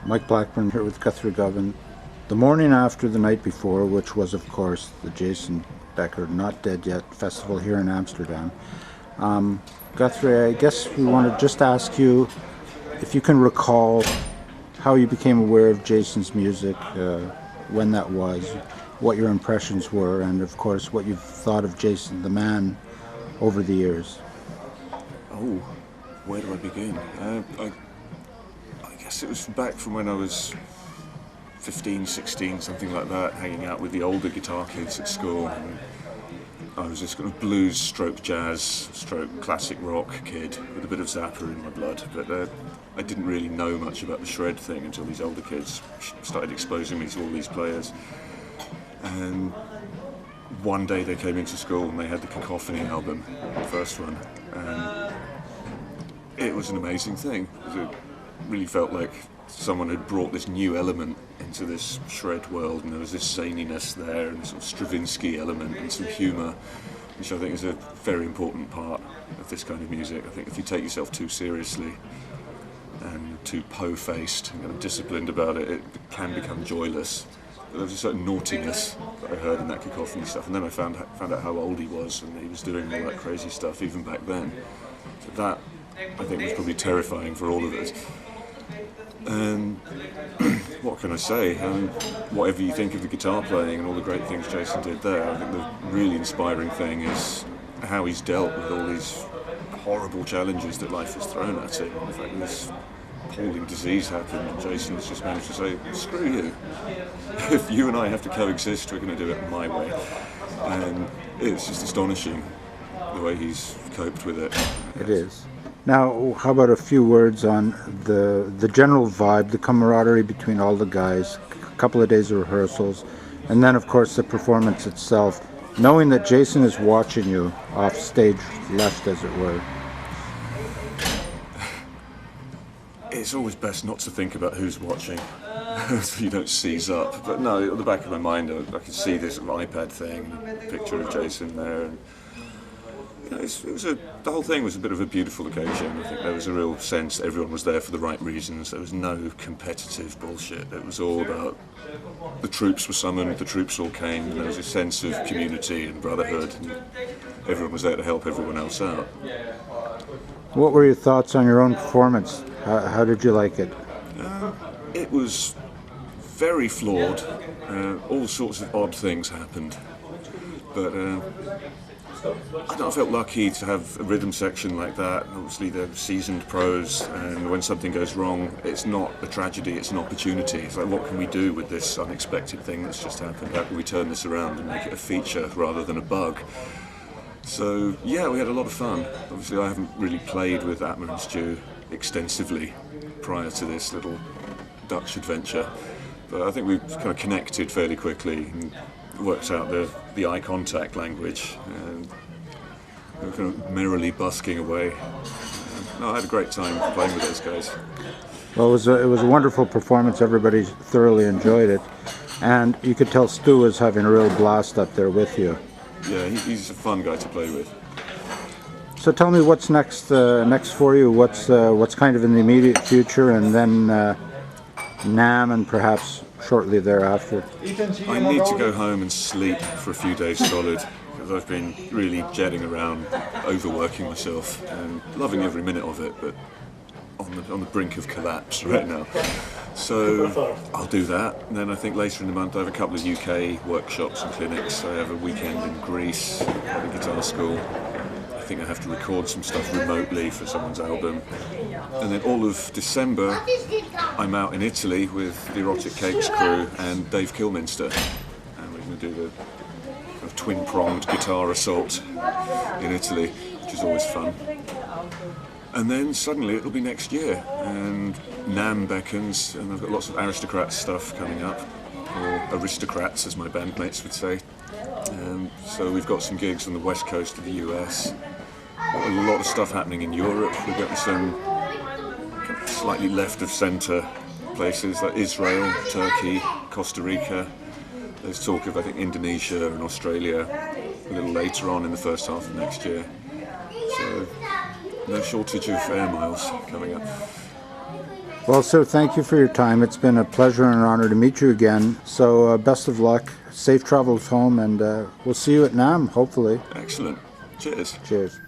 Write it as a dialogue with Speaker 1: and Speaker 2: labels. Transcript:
Speaker 1: Mike Blackburn here with Guthrie Govan. The morning after the night before, which was, of course, the Jason Becker Not Dead Yet festival here in Amsterdam. Guthrie, I guess we want to just ask you if you can recall how you became aware of Jason's music, when that was, what your impressions were, and of course what you've thought of Jason the man over the years.
Speaker 2: Oh, where do I begin? I guess it was back from when I was 15, 16, something like that, hanging out with the older guitar kids at school. And I was this kind of blues stroke jazz stroke classic rock kid with a bit of Zappa in my blood, but I didn't really know much about the shred thing until these older kids started exposing me to all these players. And one day they came into school and they had the Cacophony album, the first one, and it was an amazing thing. It really felt like someone had brought this new element into this shred world, and there was this zaniness there and this sort of Stravinsky element and some humour, which I think is a very important part of this kind of music. I think if you take yourself too seriously and too po-faced and kind of disciplined about it, it can become joyless. But there was a certain naughtiness that I heard in that Cacophony stuff, and then I found out how old he was, and he was doing all that crazy stuff even back then. So that, I think, was probably terrifying for all of us. And what can I say? Whatever you think of the guitar playing and all the great things Jason did there, I think the really inspiring thing is how he's dealt with all these horrible challenges that life has thrown at him. In fact, this appalling disease happened, and Jason's just managed to say, screw you. If you and I have to coexist, we're going to do it my way. And it's just astonishing the way he's coped with it.
Speaker 1: It is. Now, how about a few words on the general vibe, the camaraderie between all the guys, a couple of days of rehearsals, and then, of course, the performance itself, knowing that Jason is watching you off stage left, as it were.
Speaker 2: It's always best not to think about who's watching, so you don't seize up. But no, at the back of my mind, I can see this iPad thing, a picture of Jason there. And, you know, the whole thing was a bit of a beautiful occasion. I think there was a real sense that everyone was there for the right reasons. There was no competitive bullshit. It was all about the troops were summoned, the troops all came, and there was a sense of community and brotherhood, and everyone was there to help everyone else out.
Speaker 1: What were your thoughts on your own performance? How did you like it?
Speaker 2: It was very flawed. All sorts of odd things happened. But I felt lucky to have a rhythm section like that. Obviously, they're seasoned pros, and when something goes wrong, it's not a tragedy, it's an opportunity. It's like, what can we do with this unexpected thing that's just happened? How can we turn this around and make it a feature rather than a bug? So, yeah, we had a lot of fun. Obviously, I haven't really played with Atma and Stu extensively prior to this little Dutch adventure, but I think we kind of connected fairly quickly and worked out the eye contact language, and we were kind of merrily busking away. No, I had a great time playing with those guys.
Speaker 1: Well, it was a wonderful performance. Everybody thoroughly enjoyed it, and you could tell Stu was having a real blast up there with you.
Speaker 2: Yeah, he's a fun guy to play with.
Speaker 1: So tell me what's next for you. What's kind of in the immediate future, and then NAMM, and perhaps shortly thereafter.
Speaker 2: I need to go home and sleep for a few days solid, because I've been really jetting around, overworking myself, and loving every minute of it, but on the brink of collapse right now. So I'll do that, and then I think later in the month I have a couple of UK workshops and clinics. I have a weekend in Greece at the guitar school. I think I have to record some stuff remotely for someone's album. And then all of December I'm out in Italy with the Erotic Cakes crew and Dave Kilminster, and we're going to do the kind of twin-pronged guitar assault in Italy, which is always fun. And then suddenly it'll be next year, and NAMM beckons, and I've got lots of Aristocrats stuff coming up, or Aristocrats as my bandmates would say. So we've got some gigs on the west coast of the US, a lot of stuff happening in Europe. We've got some kind of slightly left of centre places like Israel, Turkey, Costa Rica. There's talk of, I think, Indonesia and Australia a little later on in the first half of next year. So no shortage of air miles coming up.
Speaker 1: Well, sir, thank you for your time. It's been a pleasure and an honor to meet you again. So best of luck, safe travels home, and we'll see you at NAMM, hopefully.
Speaker 2: Excellent. Cheers.
Speaker 1: Cheers.